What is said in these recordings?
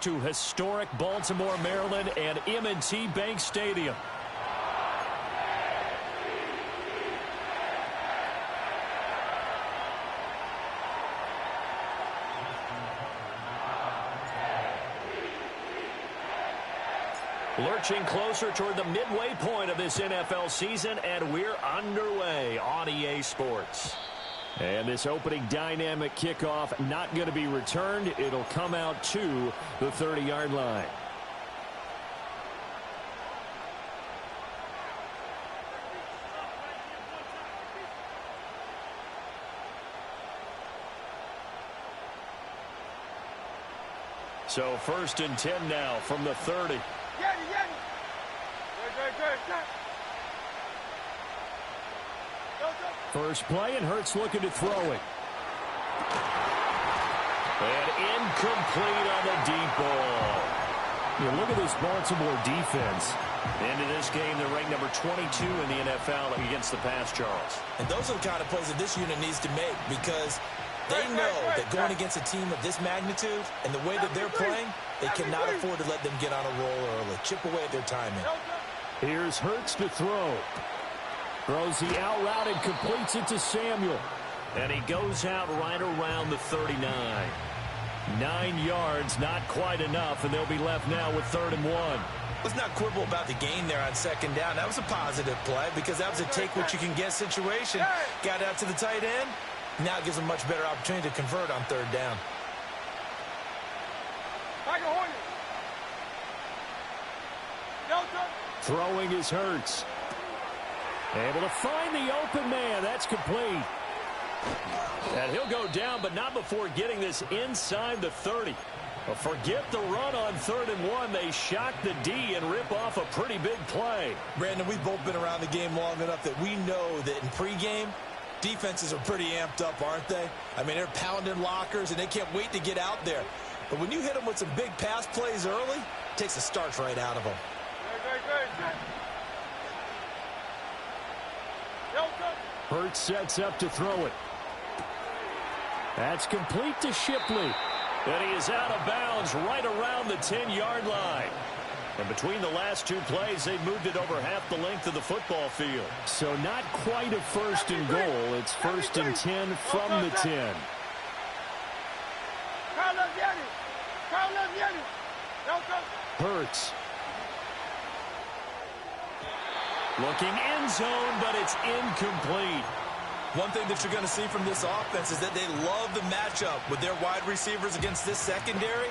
To historic Baltimore, Maryland, and M&T Bank Stadium. Lurching closer toward the midway point of this NFL season, and we're underway on EA Sports. And this opening dynamic kickoff not going to be returned. It'll come out to the 30-yard line. So 1st and 10 now from the 30. First play, and Hurts looking to throw it. And incomplete on the deep ball. You look at this Baltimore defense. Into this game, they're ranked number 22 in the NFL against the pass, Charles. And those are the kind of plays that this unit needs to make, because they know that going against a team of this magnitude and the way that they're playing, they cannot afford to let them get on a roll early. Chip away at their timing. Here's Hurts to throw. Throws the out route and completes it to Samuel. And he goes out right around the 39. 9 yards, not quite enough, and they'll be left now with 3rd and 1. Let's not quibble about the gain there on 2nd down. That was a positive play because that was a take-what-you-can-get situation. Got out to the tight end. Now it gives them a much better opportunity to convert on 3rd down. Throwing is Hurts. Able to find the open man. That's complete. And he'll go down, but not before getting this inside the 30. Well, forget the run on 3rd and 1. They shock the D and rip off a pretty big play. Brandon, we've both been around the game long enough that we know that in pregame, defenses are pretty amped up, aren't they? I mean, they're pounding lockers, and they can't wait to get out there. But when you hit them with some big pass plays early, it takes the starch right out of them. Hurts sets up to throw it. That's complete to Shipley. And he is out of bounds right around the 10-yard line. And between the last 2 plays, they've moved it over half the length of the football field. So not quite a 1st and goal. It's 1st and 10 from the 10. Hurts. Looking end zone, but it's incomplete. One thing that you're going to see from this offense is that they love the matchup with their wide receivers against this secondary.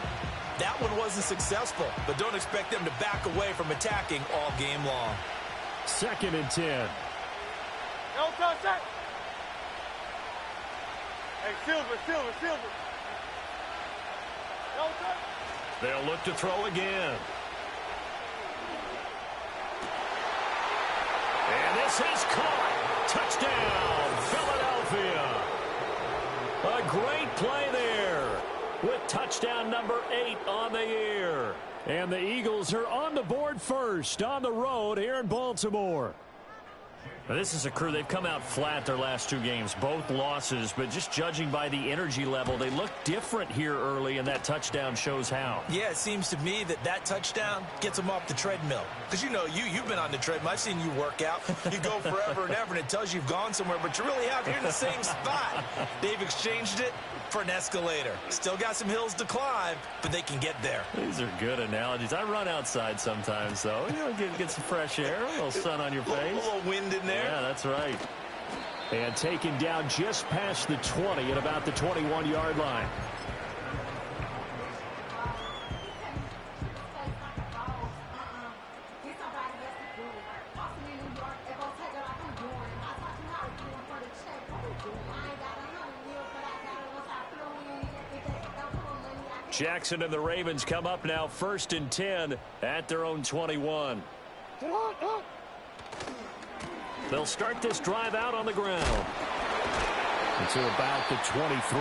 That one wasn't successful, but don't expect them to back away from attacking all game long. 2nd and 10. Hey, Silver. They'll look to throw again. And this is caught. Touchdown, Philadelphia. A great play there with touchdown number 8 on the year. And the Eagles are on the board first on the road here in Baltimore. Now, this is a crew, they've come out flat their last 2 games, both losses, but just judging by the energy level, they look different here early, and that touchdown shows how. Yeah, it seems to me that touchdown gets them off the treadmill. Because, you know, you've been on the treadmill. I've seen you work out. You go forever and ever, and it tells you you've gone somewhere, but you really have. You're in the same spot. They've exchanged it for an escalator. Still got some hills to climb, but they can get there. These are good analogies. I run outside sometimes, though. You know, get some fresh air, a little sun on your face. A little wind in there. Yeah, that's right. And taken down just past the 20 at about the 21-yard line. Jackson and the Ravens come up now 1st and 10 at their own 21. They'll start this drive out on the ground. Until about the 23.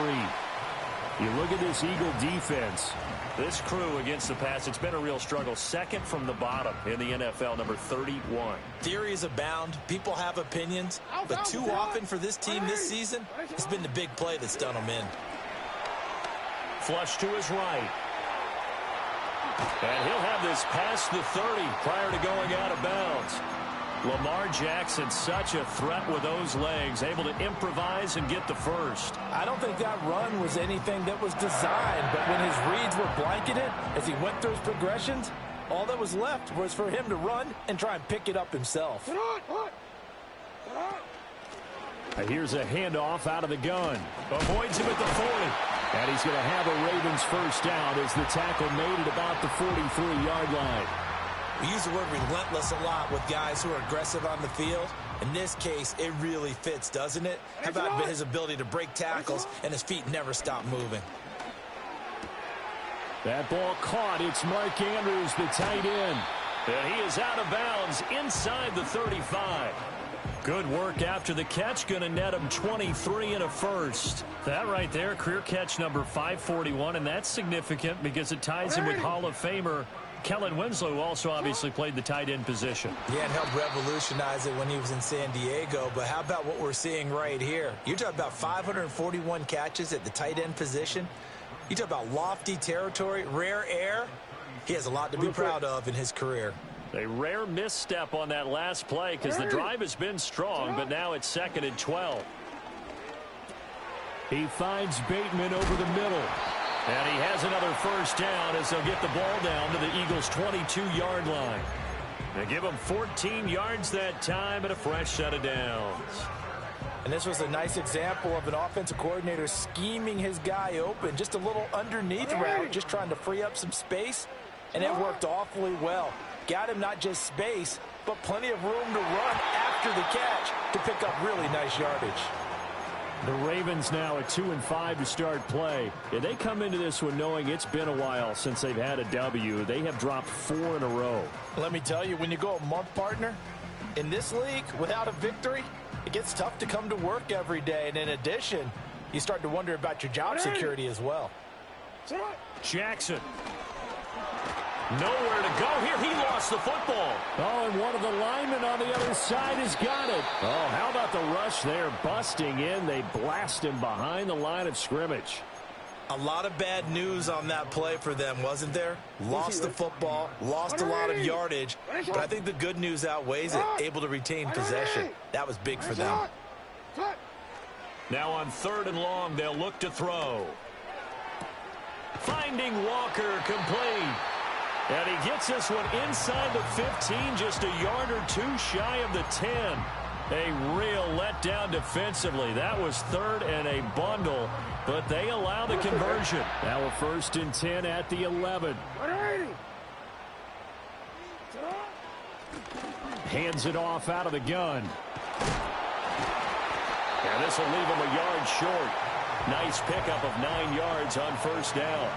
You look at this Eagle defense. This crew against the pass, it's been a real struggle. 2nd from the bottom in the NFL, number 31. Theories abound. People have opinions. But too often for this team this season, it's been the big play that's done them in. Flush to his right. And he'll have this past the 30 prior to going out of bounds. Lamar Jackson, such a threat with those legs, able to improvise and get the first. I don't think that run was anything that was designed, but when his reads were blanketed as he went through his progressions, all that was left was for him to run and try and pick it up himself. Here's a handoff out of the gun. Avoids him at the 40. And he's going to have a Ravens first down as the tackle made at about the 43-yard line. We use the word relentless a lot with guys who are aggressive on the field. In this case, it really fits, doesn't it? How about his ability to break tackles and his feet never stop moving? That ball caught. It's Mark Andrews, the tight end. And he is out of bounds inside the 35. Good work after the catch. Going to net him 23 and a first. That right there, career catch number 541, and that's significant because it ties him with Hall of Famer Kellen Winslow, who also obviously played the tight end position. Yeah, and helped revolutionize it when he was in San Diego. But how about what we're seeing right here? You're talking about 541 catches at the tight end position. You talk about lofty territory, rare air. He has a lot to be proud of in his career. A rare misstep on that last play because the drive has been strong, but now it's 2nd and 12. He finds Bateman over the middle. And he has another first down as they'll get the ball down to the Eagles' 22-yard line. They give him 14 yards that time and a fresh set of downs. And this was a nice example of an offensive coordinator scheming his guy open. Just a little underneath route, just trying to free up some space. And it worked awfully well. Got him not just space, but plenty of room to run after the catch to pick up really nice yardage. The Ravens now at 2-5 to start play. Yeah, they come into this one knowing it's been a while since they've had a W. They have dropped 4 in a row. Let me tell you, when you go a month, partner, in this league without a victory, it gets tough to come to work every day. And in addition, you start to wonder about your job security as well. Jackson. Nowhere to go here. He lost the football. Oh, and one of the linemen on the other side has got it. Oh, how about the rush there? Busting in. They blast him behind the line of scrimmage. A lot of bad news on that play for them, wasn't there? Lost the football, lost a lot of yardage, but I think the good news outweighs it. Able to retain possession. That was big for them. Now on 3rd and long, they'll look to throw. Finding Walker complete. And he gets this one inside the 15, just a yard or two shy of the 10. A real letdown defensively. That was 3rd and a bundle, but they allow the conversion. Now a 1st and 10 at the 11. Hands it off out of the gun. And this will leave him a yard short. Nice pickup of 9 yards on first down.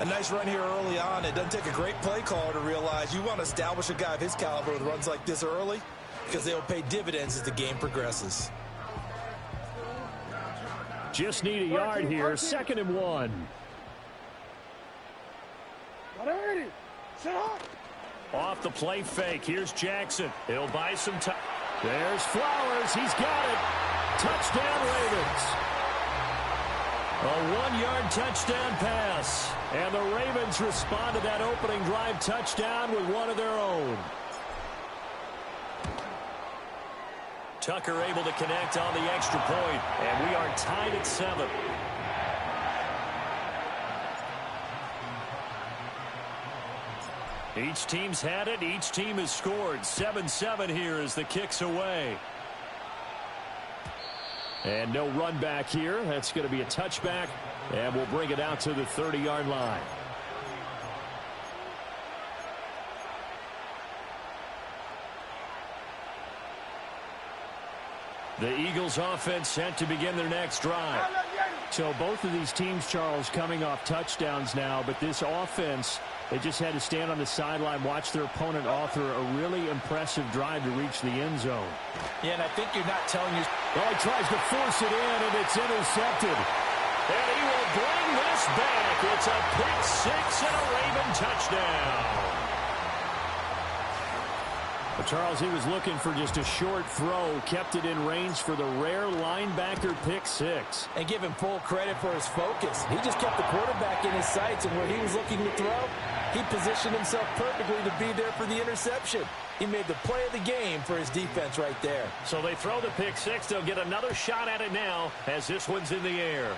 A nice run here early on. It doesn't take a great play caller to realize you want to establish a guy of his caliber with runs like this early because they'll pay dividends as the game progresses. Just need a yard here. 2nd and 1. Off the play fake. Here's Jackson. He'll buy some time. There's Flowers. He's got it. Touchdown, Ravens. A 1-yard touchdown pass. And the Ravens respond to that opening drive touchdown with one of their own. Tucker able to connect on the extra point, and we are tied at 7. Each team's had it. Each team has scored. 7-7 here as the kick's away. And no run back here. That's going to be a touchback, and we'll bring it out to the 30-yard line. The Eagles offense set to begin their next drive. So both of these teams, Charles, coming off touchdowns now, but this offense, they just had to stand on the sideline, watch their opponent author a really impressive drive to reach the end zone. Yeah, and I think you're not telling you. Oh, he tries to force it in, and it's intercepted. And he will bring this back. It's a pick six and a Raven touchdown. But Charles, he was looking for just a short throw, kept it in range for the rare linebacker pick six. And give him full credit for his focus. He just kept the quarterback in his sights, and where he was looking to throw, He positioned himself perfectly to be there for the interception. He made the play of the game for his defense right there. So they throw the pick six. They'll get another shot at it now as this one's in the air.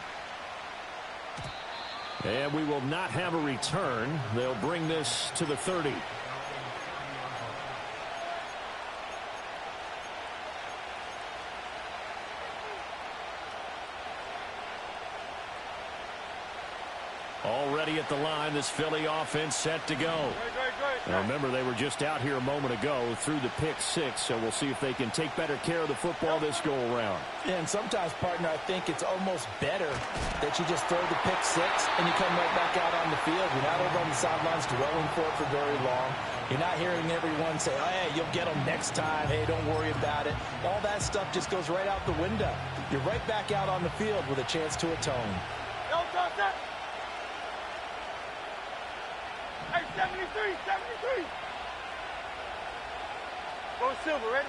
And we will not have a return. They'll bring this to the 30. Already at the line, this Philly offense set to go. Now remember, they were just out here a moment ago through the pick six, so we'll see if they can take better care of the football this go-around. Yeah, and sometimes, partner, I think it's almost better that you just throw the pick six and you come right back out on the field. You're not over on the sidelines dwelling for it for very long. You're not hearing everyone say, oh, hey, you'll get them next time. Hey, don't worry about it. All that stuff just goes right out the window. You're right back out on the field with a chance to atone. Hey, 73, 73. Go Silver, ready?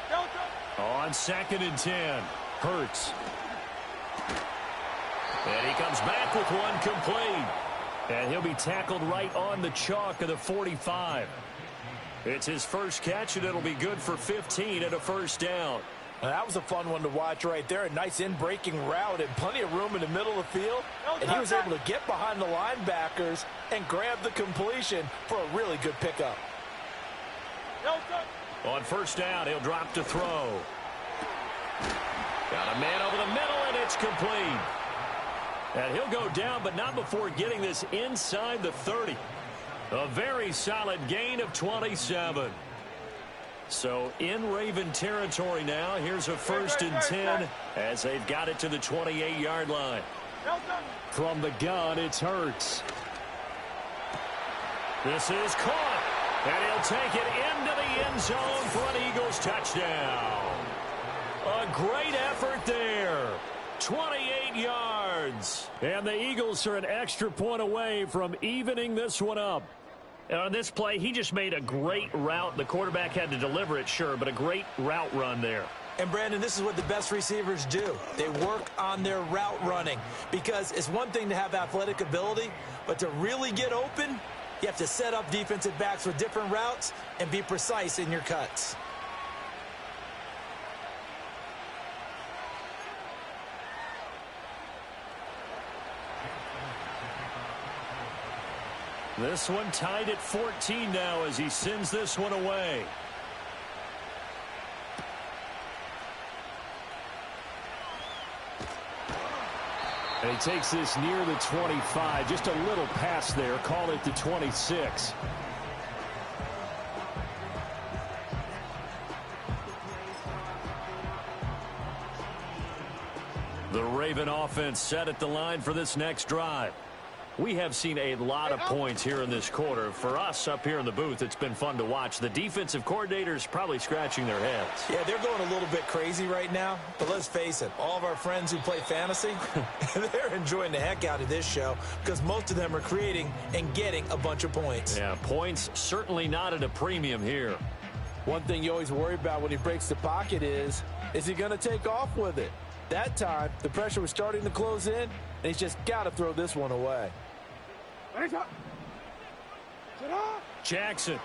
Delta. On 2nd and 10, Hurts. And he comes back with one complete. And he'll be tackled right on the chalk of the 45. It's his first catch, and it'll be good for 15 and a first down. Now, that was a fun one to watch right there. A nice in-breaking route and plenty of room in the middle of the field. And he was able to get behind the linebackers and grab the completion for a really good pickup. On first down, he'll drop to throw. Got a man over the middle, and it's complete. And he'll go down, but not before getting this inside the 30. A very solid gain of 27. So in Raven territory now. Here's a 1st and 10 as they've got it to the 28-yard line. From the gun, it's Hurts. This is caught. And he'll take it into the end zone for an Eagles touchdown. A great effort there. 28 yards. And the Eagles are an extra point away from evening this one up. And on this play, he just made a great route. The quarterback had to deliver it, sure, but a great route run there. And, Brandon, this is what the best receivers do. They work on their route running because it's one thing to have athletic ability, but to really get open, you have to set up defensive backs with different routes and be precise in your cuts. This one tied at 14 now as he sends this one away. And he takes this near the 25. Just a little pass there. Call it the 26. The Raven offense set at the line for this next drive. We have seen a lot of points here in this quarter. For us up here in the booth, it's been fun to watch. The defensive coordinators probably scratching their heads. Yeah, they're going a little bit crazy right now. But let's face it, all of our friends who play fantasy, they're enjoying the heck out of this show because most of them are creating and getting a bunch of points. Yeah, points certainly not at a premium here. One thing you always worry about when he breaks the pocket is he going to take off with it? That time, the pressure was starting to close in, and he's just got to throw this one away. Jackson.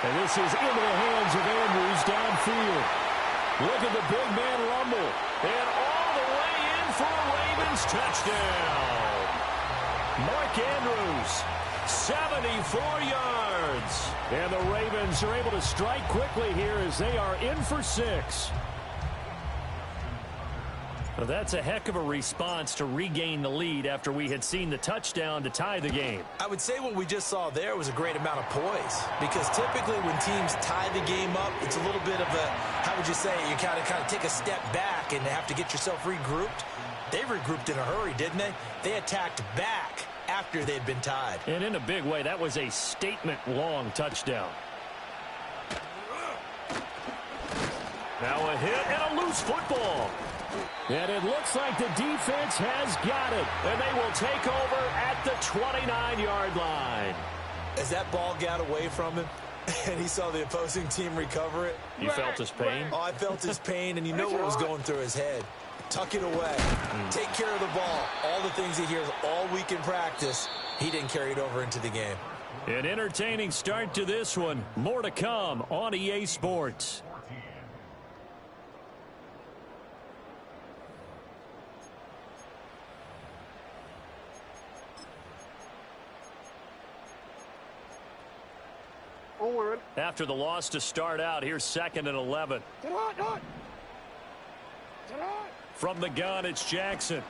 And this is into the hands of Andrews downfield. Look at the big man rumble. And all the way in for a Ravens touchdown. Mark Andrews, 74 yards. And the Ravens are able to strike quickly here as they are in for 6. Well, that's a heck of a response to regain the lead after we had seen the touchdown to tie the game. I would say what we just saw there was a great amount of poise because typically when teams tie the game up, it's a little bit of a, how would you say, you kind of take a step back and have to get yourself regrouped. They regrouped in a hurry, didn't they? They attacked back after they'd been tied. And in a big way, that was a statement-long touchdown. Now a hit and a loose football. And it looks like the defense has got it. And they will take over at the 29-yard line. As that ball got away from him and he saw the opposing team recover it. You felt his pain? Oh, I felt his pain, and you know what was going through his head. tuck it away, take care of the ball. All the things he hears all week in practice, he didn't carry it over into the game. An entertaining start to this one. More to come on EA Sports. After the loss to start out, here's 2nd and 11. From the gun, it's Jackson.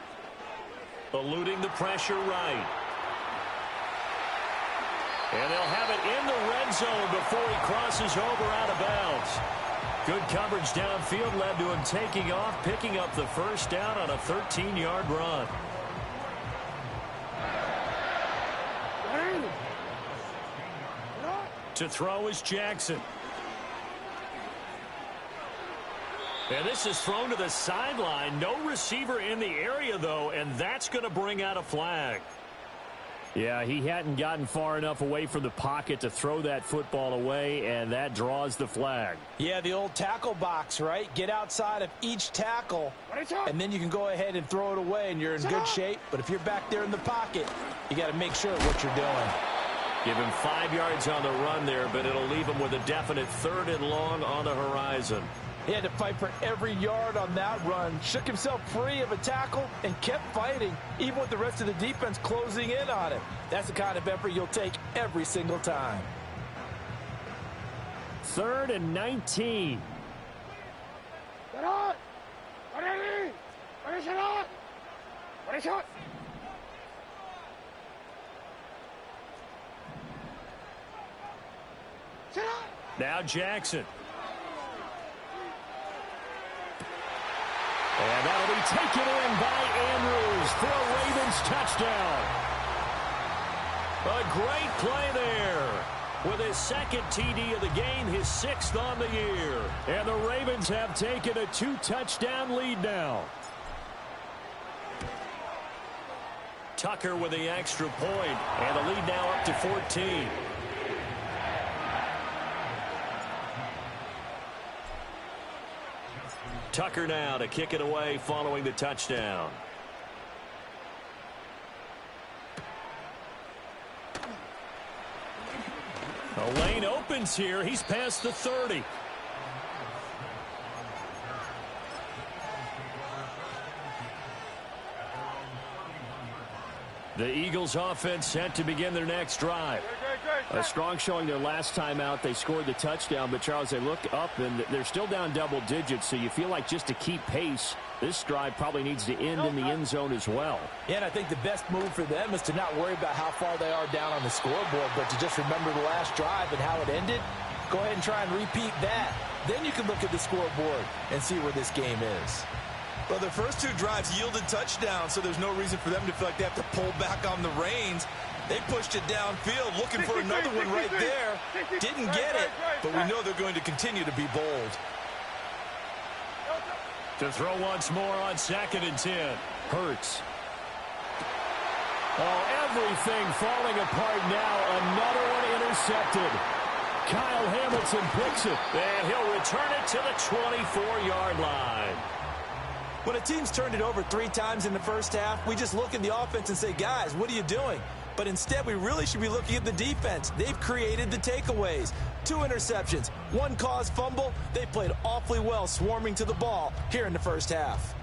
Eluding the pressure right. And they'll have it in the red zone before he crosses over out of bounds. Good coverage downfield led to him taking off, picking up the first down on a 13-yard run. To throw is Jackson. And this is thrown to the sideline. No receiver in the area, though, and that's going to bring out a flag. Yeah, he hadn't gotten far enough away from the pocket to throw that football away, and that draws the flag. Yeah, the old tackle box, right? Get outside of each tackle, and then you can go ahead and throw it away, and you're in good shape. But if you're back there in the pocket, you got to make sure of what you're doing. Give him 5 yards on the run there, but it'll leave him with a definite 3rd and long on the horizon. He had to fight for every yard on that run, shook himself free of a tackle, and kept fighting, even with the rest of the defense closing in on him. That's the kind of effort you'll take every single time. 3rd and 19. Now Jackson. And that'll be taken in by Andrews for a Ravens touchdown. A great play there. With his 2nd TD of the game, his 6th on the year. And the Ravens have taken a 2-touchdown lead now. Tucker with the extra point, and the lead now up to 14. Tucker now to kick it away following the touchdown. A lane opens here. He's past the 30. The Eagles offense set to begin their next drive. A strong showing their last time out. They scored the touchdown, but Charles, they look up and they're still down double digits, so you feel like just to keep pace, this drive probably needs to end in the end zone as well. Yeah, and I think the best move for them is to not worry about how far they are down on the scoreboard, but to just remember the last drive and how it ended. Go ahead and try and repeat that. Then you can look at the scoreboard and see where this game is. Well, their first 2 drives yielded touchdowns, so there's no reason for them to feel like they have to pull back on the reins. They pushed it downfield, looking for another one right there. Didn't get it, but we know they're going to continue to be bold. To throw once more on 2nd and 10. Hurts. Oh, everything falling apart now. Another one intercepted. Kyle Hamilton picks it, and he'll return it to the 24-yard line. When a team's turned it over 3 times in the first half, we just look at the offense and say, guys, what are you doing? But instead, we really should be looking at the defense. They've created the takeaways. 2 interceptions, 1 caused fumble. They played awfully well swarming to the ball here in the first half.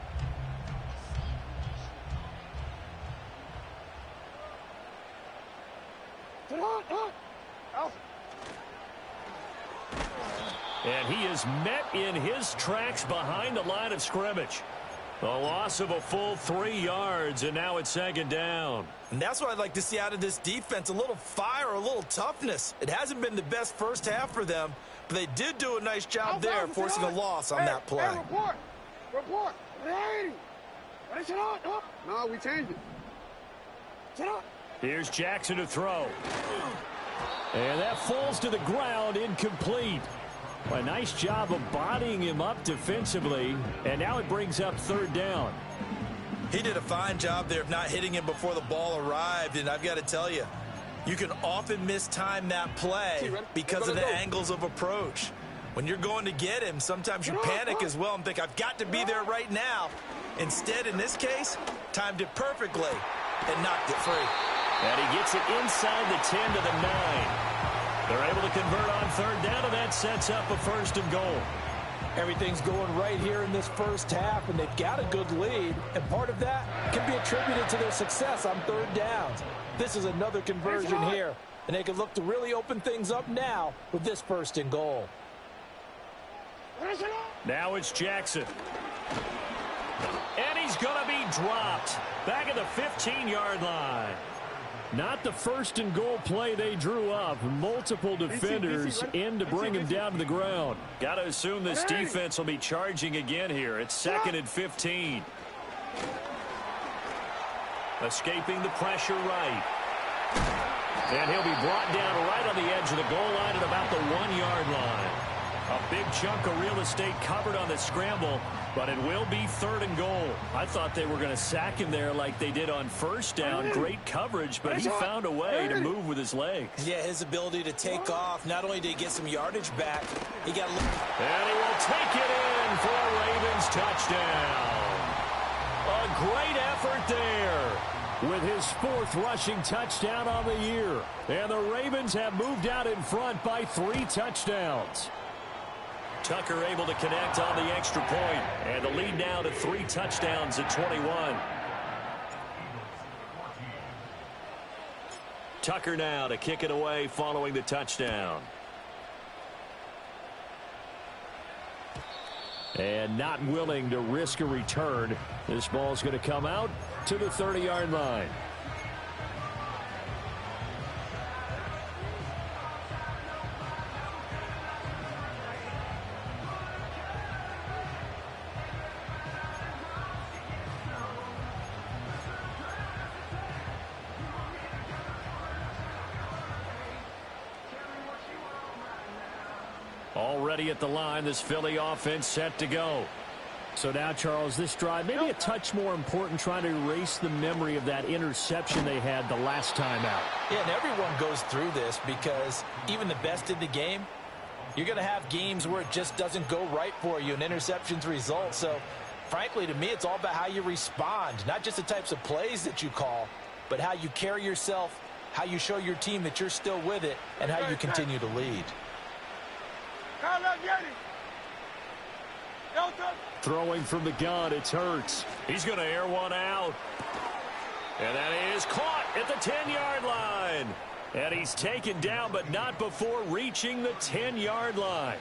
And he is met in his tracks behind the line of scrimmage. A loss of a full 3 yards, and now it's 2nd down. And that's what I'd like to see out of this defense, a little fire, a little toughness. It hasn't been the best first half for them, but they did do a nice job there, forcing a loss on that play. Hey, report. Hey, no, we changed it. Sit up. Here's Jackson to throw. And that falls to the ground, incomplete. A nice job of bodying him up defensively, and now it brings up 3rd down. He did a fine job there of not hitting him before the ball arrived, and I've got to tell you, you can often mistime that play because of the angles of approach. When you're going to get him, sometimes you panic as well and think, I've got to be there right now. Instead, in this case, timed it perfectly and knocked it free. And he gets it inside the 10 to the 9. They're able to convert on third down, and that sets up a 1st and goal. Everything's going right here in this first half, and they've got a good lead, and part of that can be attributed to their success on third downs. This is another conversion here, and they can look to really open things up now with this 1st and goal. Now it's Jackson. And he's going to be dropped back at the 15-yard line. Not the 1st and goal play they drew up. Multiple defenders in to bring him down to the ground. Got to assume this defense will be charging again here. It's 2nd and 15. Escaping the pressure right. And he'll be brought down right on the edge of the goal line at about the 1-yard line. A big chunk of real estate covered on the scramble, but it will be 3rd and goal. I thought they were going to sack him there like they did on 1st down. Great coverage, but he found a way to move with his legs. Yeah, his ability to take off. Not only did he get some yardage back, he got... And he will take it in for a Ravens touchdown. A great effort there with his 4th rushing touchdown on the year. And the Ravens have moved out in front by 3 touchdowns. Tucker able to connect on the extra point, and the lead now to 3 touchdowns at 21. Tucker now to kick it away following the touchdown. And not willing to risk a return. This ball's going to come out to the 30-yard line. Already at the line, this Philly offense set to go. So now, Charles, this drive maybe a touch more important, trying to erase the memory of that interception they had the last time out. Yeah, and everyone goes through this because even the best in the game, you're going to have games where it just doesn't go right for you and interceptions result. So, frankly, to me, it's all about how you respond, not just the types of plays that you call, but how you carry yourself, how you show your team that you're still with it, and how you continue to lead. Throwing from the gun, it's Hurts. He's going to air one out. And that is caught at the 10-yard line. And he's taken down, but not before reaching the 10-yard line.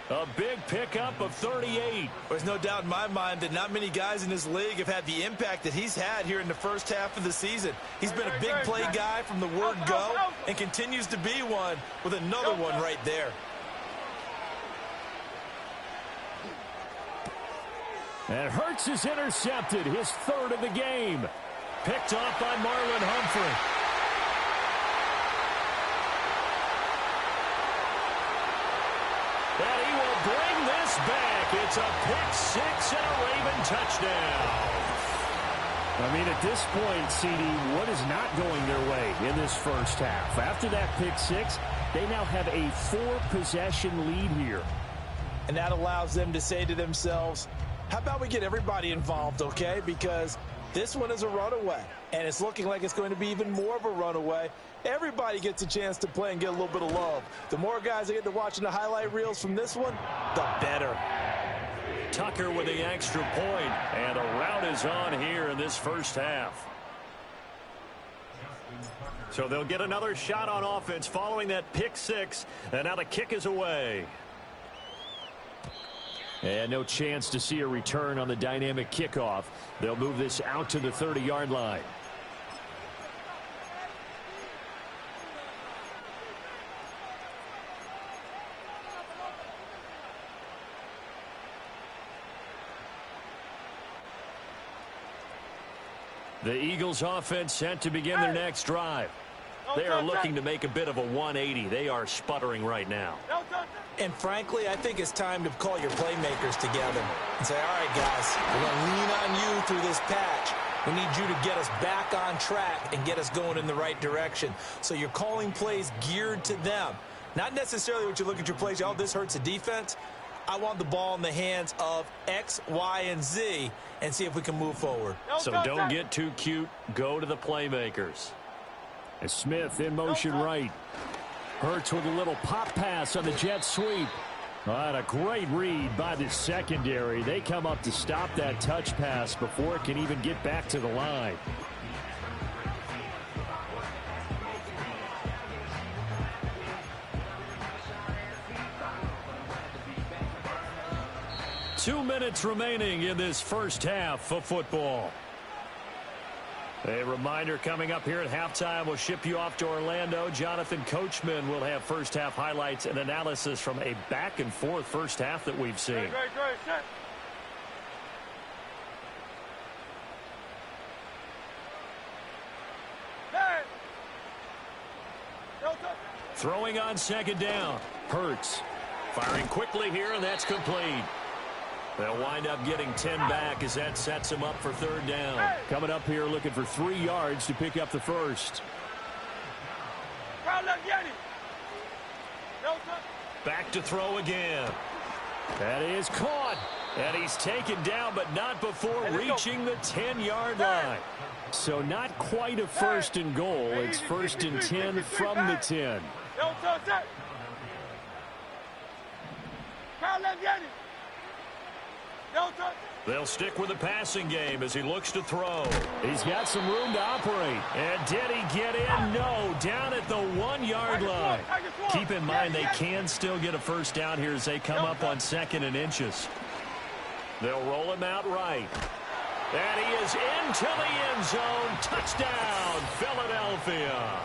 A big pickup of 38. There's no doubt in my mind that not many guys in this league have had the impact that he's had here in the first half of the season. He's been a big play guy from the word go and continues to be one with another one right there. And Hurts is intercepted, his 3rd of the game. Picked off by Marlon Humphrey. And he will bring this back. It's a pick 6 and a Raven touchdown. I mean, at this point, CD, what is not going their way in this first half? After that pick 6, they now have a 4-possession lead here. And that allows them to say to themselves, how about we get everybody involved, okay? Because this one is a runaway, and it's looking like it's going to be even more of a runaway. Everybody gets a chance to play and get a little bit of love. The more guys that get to watching the highlight reels from this one, the better. Tucker with the extra point, and a rout is on here in this first half. So they'll get another shot on offense following that pick 6, and now the kick is away. And no chance to see a return on the dynamic kickoff. They'll move this out to the 30-yard line. The Eagles offense set to begin their next drive. They are looking to make a bit of a 180. They are sputtering right now. And frankly, I think it's time to call your playmakers together and say, all right, guys, we're going to lean on you through this patch. We need you to get us back on track and get us going in the right direction. So you're calling plays geared to them. Not necessarily what you look at your plays, oh, this hurts the defense. I want the ball in the hands of X, Y, and Z and see if we can move forward. So don't get too cute. Go to the playmakers. And Smith in motion right. Hurts with a little pop pass on the jet sweep. And a great read by the secondary. They come up to stop that touch pass before it can even get back to the line. Two minutes remaining in this first half of football. A reminder coming up here at halftime. We'll ship you off to Orlando. Jonathan Coachman will have first half highlights and analysis from a back and forth first half that we've seen. Throwing on second down. Hurts. Firing quickly here, and that's complete. They'll wind up getting 10 back as that sets them up for third down. Coming up here looking for 3 yards to pick up the first. Back to throw again. That is caught. And he's taken down, but not before reaching the 10-yard line. So not quite a first and goal. It's first and 10 from the 10. They'll stick with the passing game as he looks to throw. He's got some room to operate. And did he get in? No. Down at the 1-yard line. Keep in mind they can still get a first down here as they come up on 2nd and inches. They'll roll him out right. And he is into the end zone. Touchdown, Philadelphia.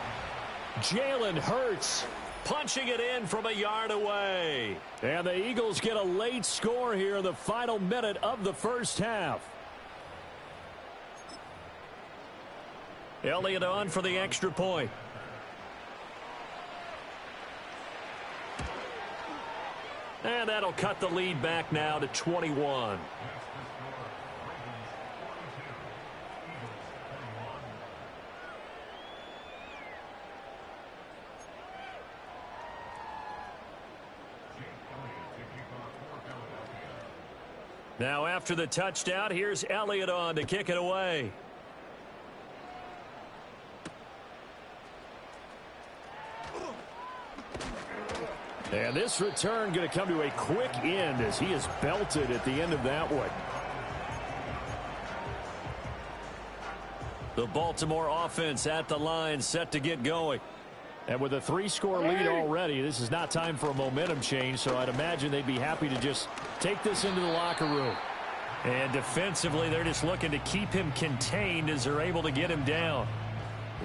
Jalen Hurts punching it in from a yard away. And the Eagles get a late score here in the final minute of the first half. Elliott on for the extra point. And that'll cut the lead back now to 21. Now after the touchdown, here's Elliott on to kick it away. And this return going to come to a quick end as he is belted at the end of that one. The Baltimore offense at the line set to get going. And with a 3-score lead already, this is not time for a momentum change, so I'd imagine they'd be happy to just take this into the locker room. And defensively, they're just looking to keep him contained as they're able to get him down.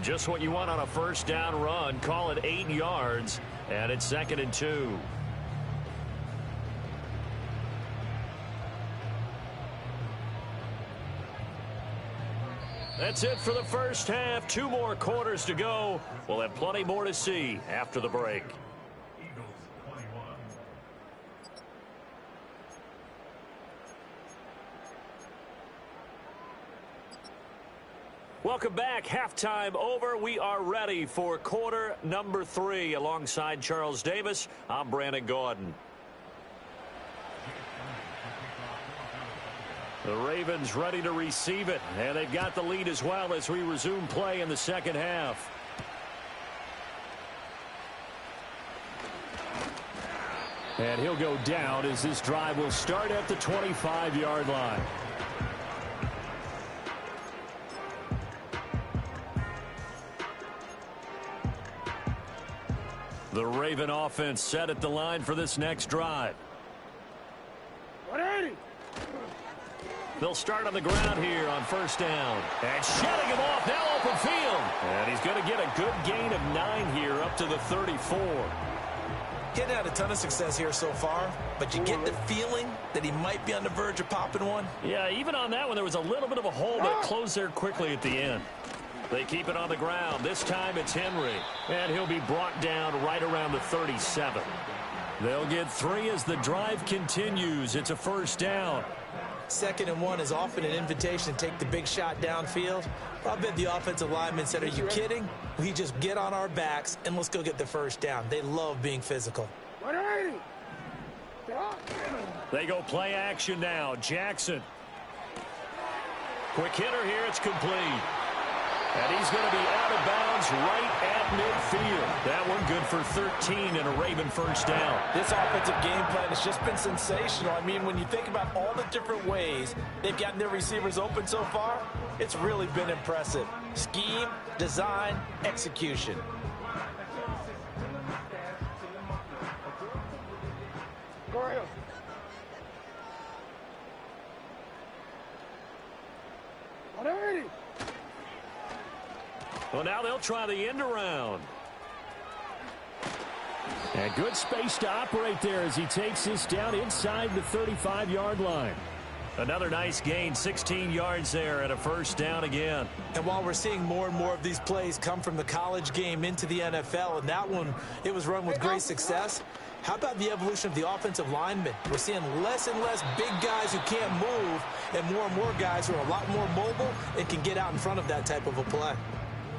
Just what you want on a first down run. Call it 8 yards, and it's 2nd and 2. That's it for the first half. 2 more quarters to go. We'll have plenty more to see after the break. Welcome back. Halftime over. We are ready for quarter number 3. Alongside Charles Davis, I'm Brandon Gordon. The Ravens ready to receive it, and they've got the lead as well as we resume play in the second half. And he'll go down as this drive will start at the 25-yard line. The Raven offense set at the line for this next drive. 180. They'll start on the ground here on first down. And shutting him off now open field. And he's going to get a good gain of 9 here up to the 34. Getting had a ton of success here so far, but you get the feeling that he might be on the verge of popping one. Yeah, even on that one, there was a little bit of a hole, but closed there quickly at the end. They keep it on the ground. This time it's Henry. And he'll be brought down right around the 37. They'll get 3 as the drive continues. It's a first down. 2nd and 1 is often an invitation to take the big shot downfield. I bet the offensive lineman said, are you kidding? We just get on our backs and let's go get the first down. They love being physical. 180. They go play action now. Jackson. Quick hitter here. It's complete. And he's going to be out of bounds right at midfield. That one good for 13 and a Raven first down. This offensive game plan has just been sensational. I mean, when you think about all the different ways they've gotten their receivers open so far, it's really been impressive. Scheme, design, execution. Go ahead. Alrighty. Well, now they'll try the end around. And good space to operate there as he takes this down inside the 35-yard line. Another nice gain, 16 yards there and a first down again. And while we're seeing more and more of these plays come from the college game into the NFL, and that one, it was run with great success, how about the evolution of the offensive linemen? We're seeing less and less big guys who can't move and more guys who are a lot more mobile and can get out in front of that type of a play.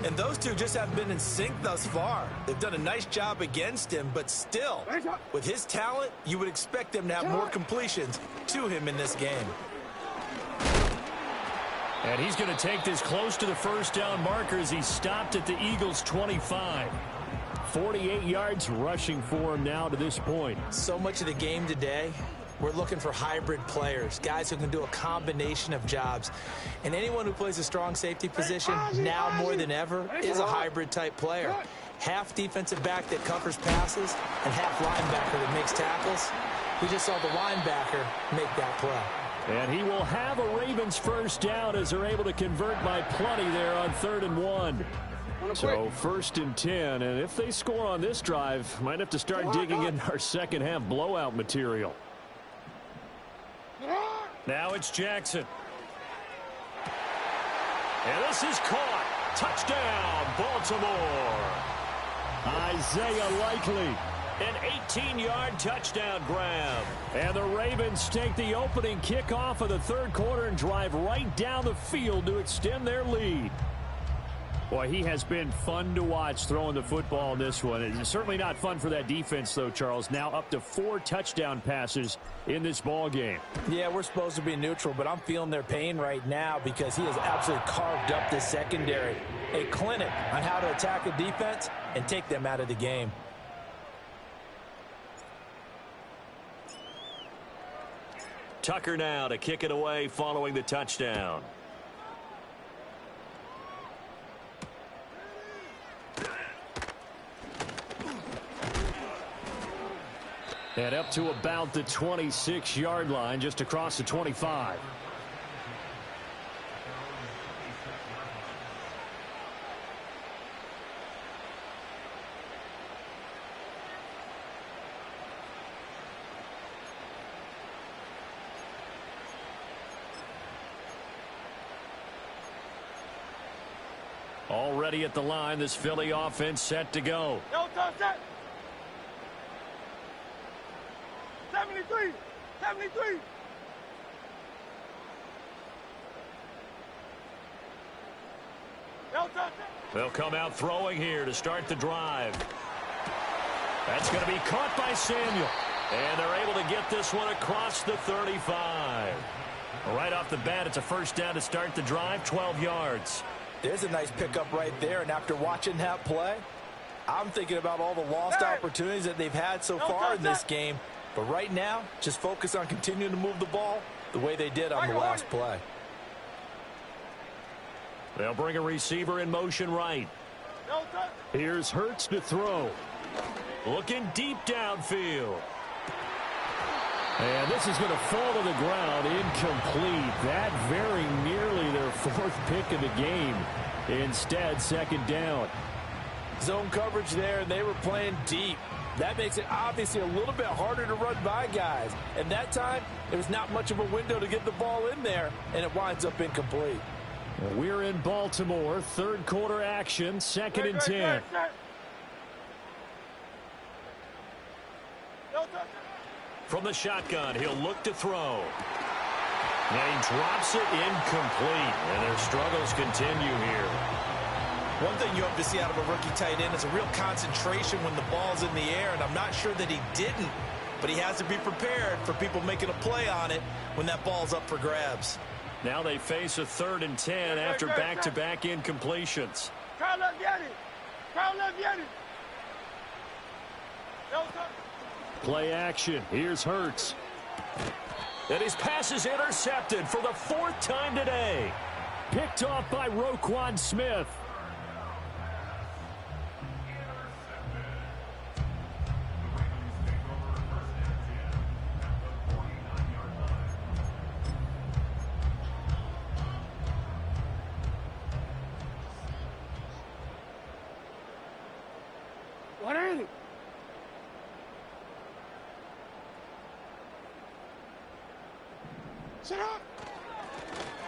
And those two just haven't been in sync thus far. They've done a nice job against him, but still, with his talent, you would expect them to have more completions to him in this game. And he's going to take this close to the first down marker as he stopped at the Eagles' 25. 48 yards rushing for him now to this point. So much of the game today, we're looking for hybrid players, guys who can do a combination of jobs. And anyone who plays a strong safety position now more than ever is a hybrid type player. Half defensive back that covers passes and half linebacker that makes tackles. We just saw the linebacker make that play. And he will have a Ravens first down as they're able to convert by plenty there on 3rd and 1. So 1st and 10, and if they score on this drive, might have to start digging in our second half blowout material. Now it's Jackson. And this is caught. Touchdown, Baltimore. Isaiah Likely. An 18-yard touchdown grab. And the Ravens take the opening kickoff of the 3rd quarter and drive right down the field to extend their lead. Boy, he has been fun to watch throwing the football in this one. It's certainly not fun for that defense, though, Charles. Now up to 4 touchdown passes in this ball game. Yeah, we're supposed to be neutral, but I'm feeling their pain right now because he has absolutely carved up the secondary. A clinic on how to attack a defense and take them out of the game. Tucker now to kick it away following the touchdown. And up to about the 26-yard line, just across the 25. Already at the line, this Philly offense set to go. No touch that. 73. 73. No touch that. They'll come out throwing here to start the drive. That's going to be caught by Samuel. And they're able to get this one across the 35. Right off the bat, it's a first down to start the drive, 12 yards. There's a nice pickup right there, and after watching that play, I'm thinking about all the lost opportunities that they've had so far in this game. But right now, just focus on continuing to move the ball the way they did on the last play. They'll bring a receiver in motion right. Here's Hurts to throw. Looking deep downfield. And this is going to fall to the ground, incomplete. That very nearly their 4th pick of the game. Instead, 2nd down. Zone coverage there, and they were playing deep. That makes it obviously a little bit harder to run by guys. And that time, there was not much of a window to get the ball in there, and it winds up incomplete. We're in Baltimore, 3rd quarter action, 2nd and 10. From the shotgun, he'll look to throw. And he drops it incomplete. And their struggles continue here. One thing you have to see out of a rookie tight end is a real concentration when the ball's in the air, and I'm not sure that he didn't. but he has to be prepared for people making a play on it when that ball's up for grabs. Now they face a 3rd and 10 after back-to-back incompletions. Crowd left, get it. Crowd left, get it. Play action. Here's Hurts. And his pass is intercepted for the 4th time today. Picked off by Roquan Smith. What is it? Sit up.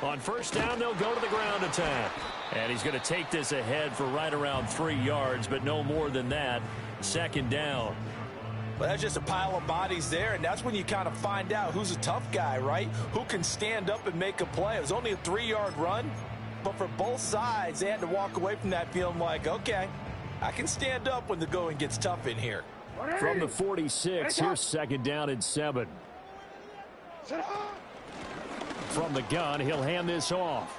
On 1st down, they'll go to the ground attack. And he's going to take this ahead for right around 3 yards, but no more than that. 2nd down. Well, that's just a pile of bodies there, and that's when you kind of find out who's a tough guy, right? Who can stand up and make a play. It was only a 3-yard run, but for both sides, they had to walk away from that feeling like, okay, I can stand up when the going gets tough in here. From the 46, here's 2nd down and 7. Sit up. From the gun, he'll hand this off.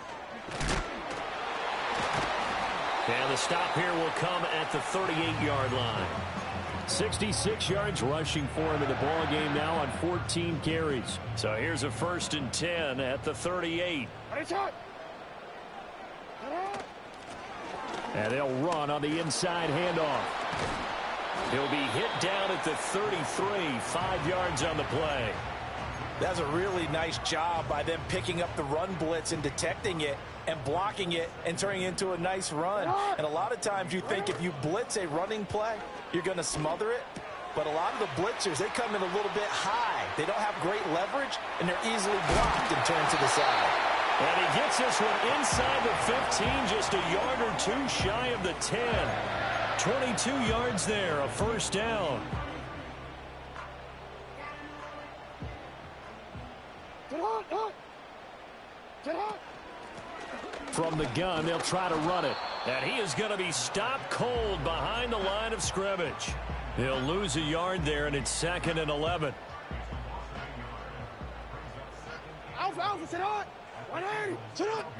And the stop here will come at the 38-yard line. 66 yards rushing for him in the ball game now on 14 carries. So here's a 1st and 10 at the 38. And they'll run on the inside handoff. He'll be hit down at the 33, 5 yards on the play. That's a really nice job by them picking up the run blitz and detecting it and blocking it and turning it into a nice run. And a lot of times you think if you blitz a running play, you're going to smother it. But a lot of the blitzers, they come in a little bit high. They don't have great leverage, and they're easily blocked and turned to the side. And he gets this one inside the 15, just a yard or 2 shy of the 10. 22 yards there, a 1st down. From the gun, they'll try to run it. And he is going to be stopped cold behind the line of scrimmage. He'll lose a yard there, and it's 2nd and 11. Alpha, sit up. 180, sit up.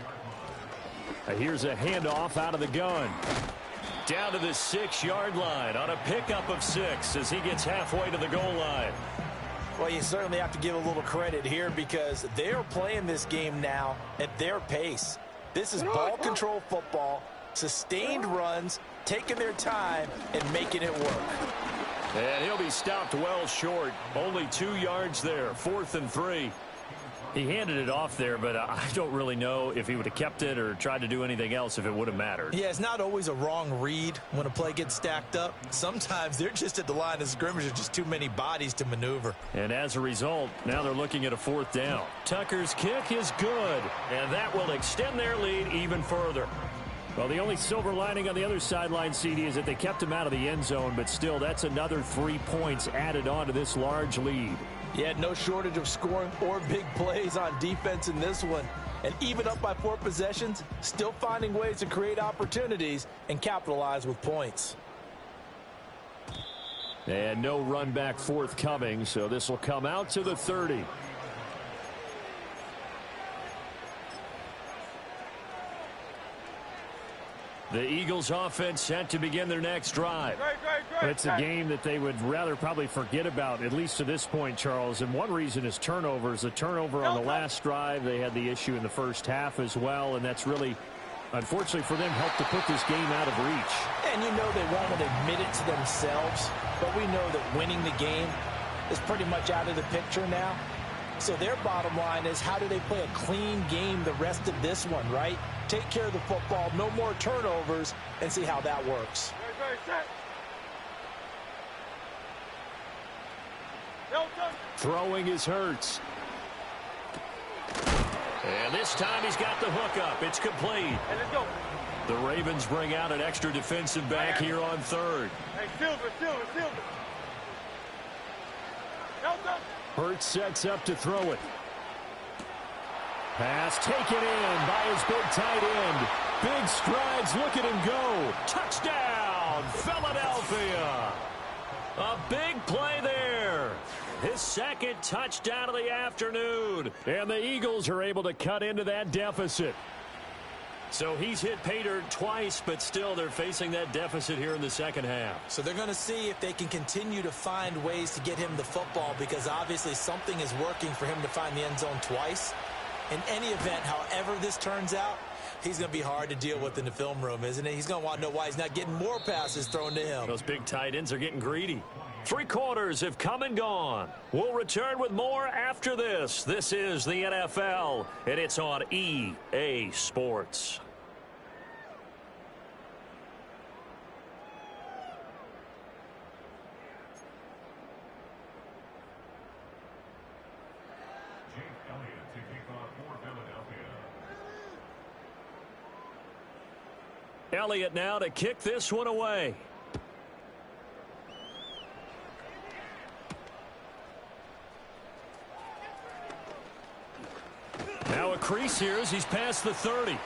Here's a handoff out of the gun. Down to the 6-yard line on a pickup of 6 as he gets halfway to the goal line. Well, you certainly have to give a little credit here because they're playing this game now at their pace. This is ball control football, sustained runs, taking their time, and making it work. And he'll be stopped well short. Only 2 yards there, 4th and 3. He handed it off there, but I don't really know if he would have kept it or tried to do anything else if it would have mattered. Yeah, it's not always a wrong read when a play gets stacked up. Sometimes they're just at the line of scrimmage. There's just too many bodies to maneuver. And as a result, now they're looking at a 4th down. Tucker's kick is good, and that will extend their lead even further. Well, the only silver lining on the other sideline, CD, is that they kept him out of the end zone, but still, that's another 3 points added on to this large lead. Yeah, no shortage of scoring or big plays on defense in this one. And even up by 4 possessions, still finding ways to create opportunities and capitalize with points. And no run back forthcoming, so this will come out to the 30. The Eagles offense set to begin their next drive. Great. It's a game that they would rather probably forget about, at least to this point, Charles. And one reason is turnovers. The turnover on the last drive, they had the issue in the first half as well. And that's really, unfortunately for them, helped to put this game out of reach. And you know they won't admit it to themselves, but we know that winning the game is pretty much out of the picture now. So their bottom line is, how do they play a clean game the rest of this one, right? Take care of the football, no more turnovers, and see how that works. Throwing is Hurts. And this time he's got the hook up. It's complete. Hey, let's go. The Ravens bring out an extra defensive back here on 3rd. Hey, Silver. Hurts sets up to throw it. Pass taken in by his big tight end. Big strides, look at him go. Touchdown, Philadelphia. A big play there. his second touchdown of the afternoon. And the Eagles are able to cut into that deficit. So he's hit pay dirt twice, but still they're facing that deficit here in the second half. So they're going to see if they can continue to find ways to get him the football, because obviously something is working for him to find the end zone twice. In any event, however this turns out, he's going to be hard to deal with in the film room, isn't he? He's going to want to know why he's not getting more passes thrown to him. Those big tight ends are getting greedy. 3 quarters have come and gone. We'll return with more after this. This is the NFL, and it's on EA Sports. Elliott now to kick this one away. Now a crease here as he's past the 30.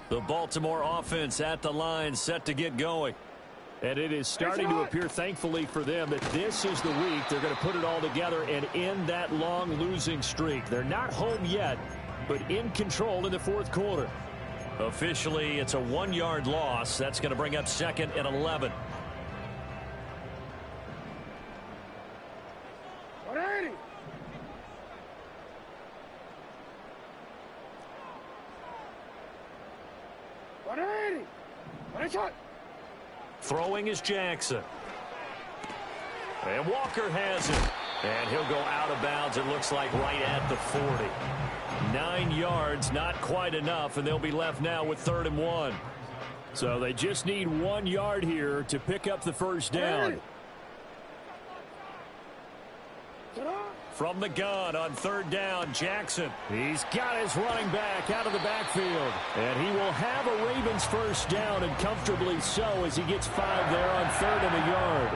The Baltimore offense at the line, set to get going. And it is starting to appear, thankfully for them, that this is the week they're going to put it all together and end that long losing streak. They're not home yet, but in control in the fourth quarter. Officially, it's a 1-yard loss. That's going to bring up 2nd and 11. Throwing is Jackson. And Walker has it. And he'll go out of bounds, it looks like, right at the 40. 9 yards, not quite enough, and they'll be left now with 3rd and 1. So they just need 1 yard here to pick up the first down. From the gun on 3rd down, Jackson. He's got his running back out of the backfield. And he will have a Ravens first down, and comfortably so, as he gets 5 there on 3rd and a yard.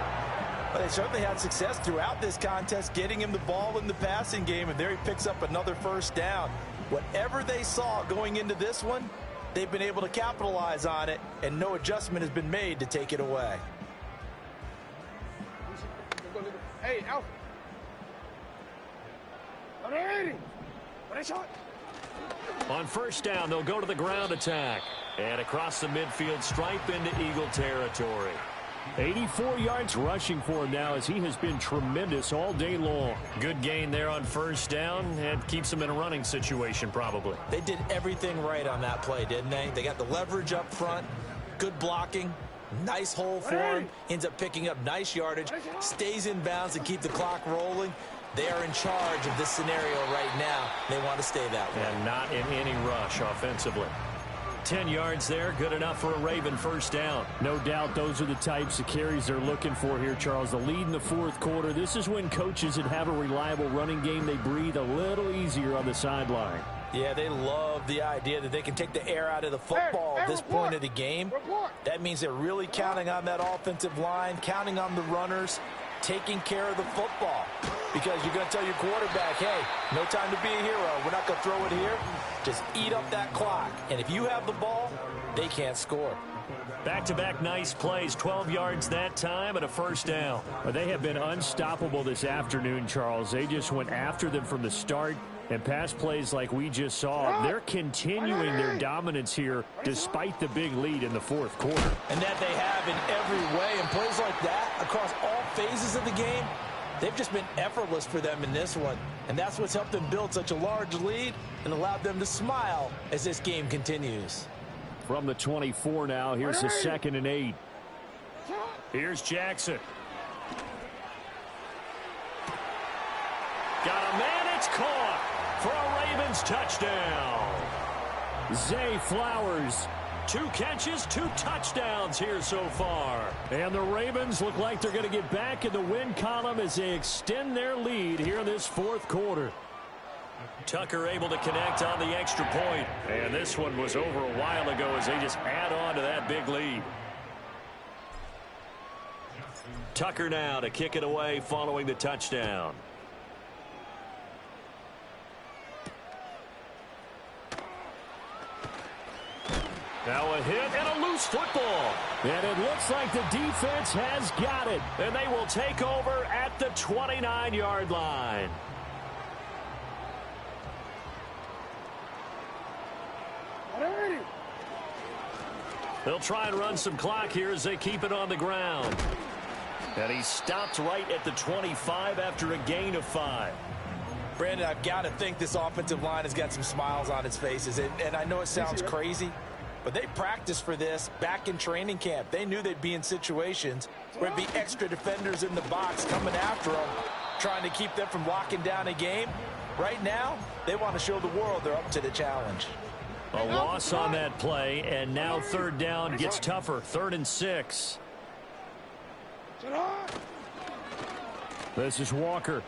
Well, they certainly had success throughout this contest getting him the ball in the passing game, and there he picks up another first down. Whatever they saw going into this one, they've been able to capitalize on it, and no adjustment has been made to take it away. Hey, Alpha. On first down, they'll go to the ground attack. And across the midfield stripe into Eagle territory. 84 yards rushing for him now, as he has been tremendous all day long. Good gain there on first down, and keeps him in a running situation probably. They did everything right on that play, didn't they? They got the leverage up front, good blocking, nice hole for him, ends up picking up nice yardage, stays in bounds to keep the clock rolling. They are in charge of this scenario right now. They want to stay that way. And not in any rush offensively. 10 yards there, good enough for a Raven first down. No doubt those are the types of carries they're looking for here, Charles. The lead in the fourth quarter. This is when coaches that have a reliable running game, they breathe a little easier on the sideline. Yeah, they love the idea that they can take the air out of the football at this point of the game. That means they're really counting on that offensive line, counting on the runners, taking care of the football. Because you're going to tell your quarterback, hey, no time to be a hero. We're not going to throw it here. Just eat up that clock. And if you have the ball, they can't score. Back-to-back nice plays, 12 yards that time and a first down. Well, they have been unstoppable this afternoon, Charles. They just went after them from the start. And pass plays like we just saw, they're continuing their dominance here despite the big lead in the fourth quarter. And that they have in every way. And plays like that across all phases of the game, they've just been effortless for them in this one. And that's what's helped them build such a large lead and allowed them to smile as this game continues. From the 24 now, here's the 2nd and 8. Here's Jackson. Got a man, it's caught for a Ravens touchdown. Zay Flowers, 2 catches, 2 touchdowns here so far. And the Ravens look like they're going to get back in the win column as they extend their lead here in this fourth quarter. Tucker able to connect on the extra point. And this one was over a while ago as they just add on to that big lead. Tucker now to kick it away following the touchdown. Now a hit and a loose football. And it looks like the defense has got it. And they will take over at the 29-yard line. They'll try and run some clock here as they keep it on the ground. And he stopped right at the 25 after a gain of 5. Brandon, I've got to think this offensive line has got some smiles on its faces. And I know it sounds crazy, but they practiced for this back in training camp. They knew they'd be in situations where it'd be extra defenders in the box coming after them, trying to keep them from locking down a game. Right now, they want to show the world they're up to the challenge. A loss on that play, and now third down gets tougher. 3rd and 6. This is Walker.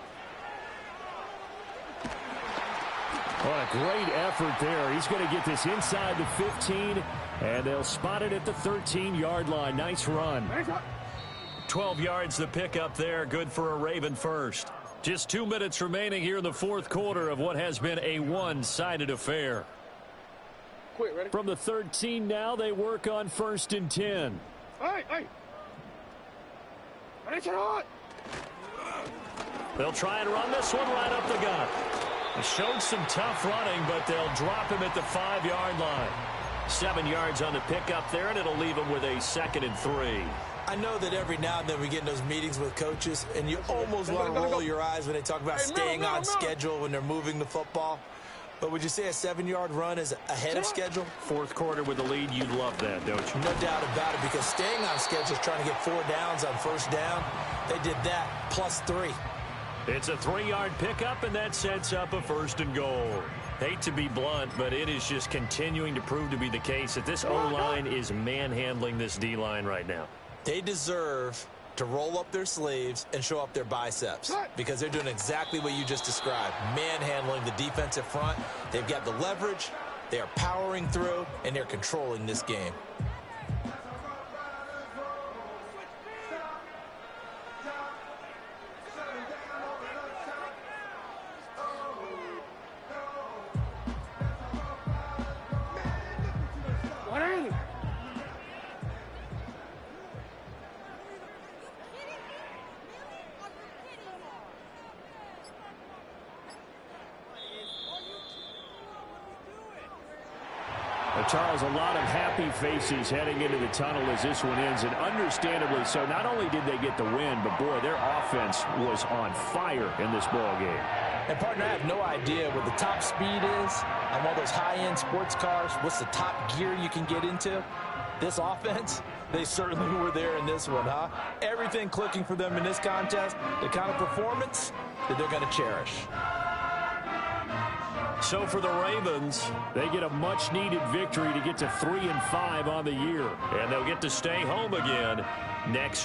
What a great effort there. He's going to get this inside the 15, and they'll spot it at the 13-yard line. Nice run. 12 yards the pickup there. Good for a Raven first. Just 2 minutes remaining here in the 4th quarter of what has been a one-sided affair. From the 13 now, they work on 1st and 10. They'll try and run this one right up the gut. They showed some tough running, but they'll drop him at the 5-yard line. 7 yards on the pickup there, and it'll leave him with a 2nd and 3. I know that every now and then we get in those meetings with coaches, and you almost want to roll your eyes when they talk about staying on schedule when they're moving the football. But would you say a 7-yard run is ahead of schedule? 4th quarter with the lead, you'd love that, don't you? No doubt about it, because staying on schedule is trying to get 4 downs on 1st down. They did that, plus 3. It's a 3-yard pickup, and that sets up a 1st and goal. Hate to be blunt, but it is just continuing to prove to be the case that this O-line is manhandling this D-line right now. They deserve to roll up their sleeves and show up their biceps, because they're doing exactly what you just described, manhandling the defensive front. They've got the leverage, they are powering through, and they're controlling this game. Charles, a lot of happy faces heading into the tunnel as this one ends, and understandably so. Not only did they get the win, but, boy, their offense was on fire in this ball game. And, partner, I have no idea what the top speed is on one of those high-end sports cars. What's the top gear you can get into? This offense, they certainly were there in this one, huh? Everything clicking for them in this contest, the kind of performance that they're going to cherish. So for the Ravens, they get a much-needed victory to get to 3-5 on the year. And they'll get to stay home again next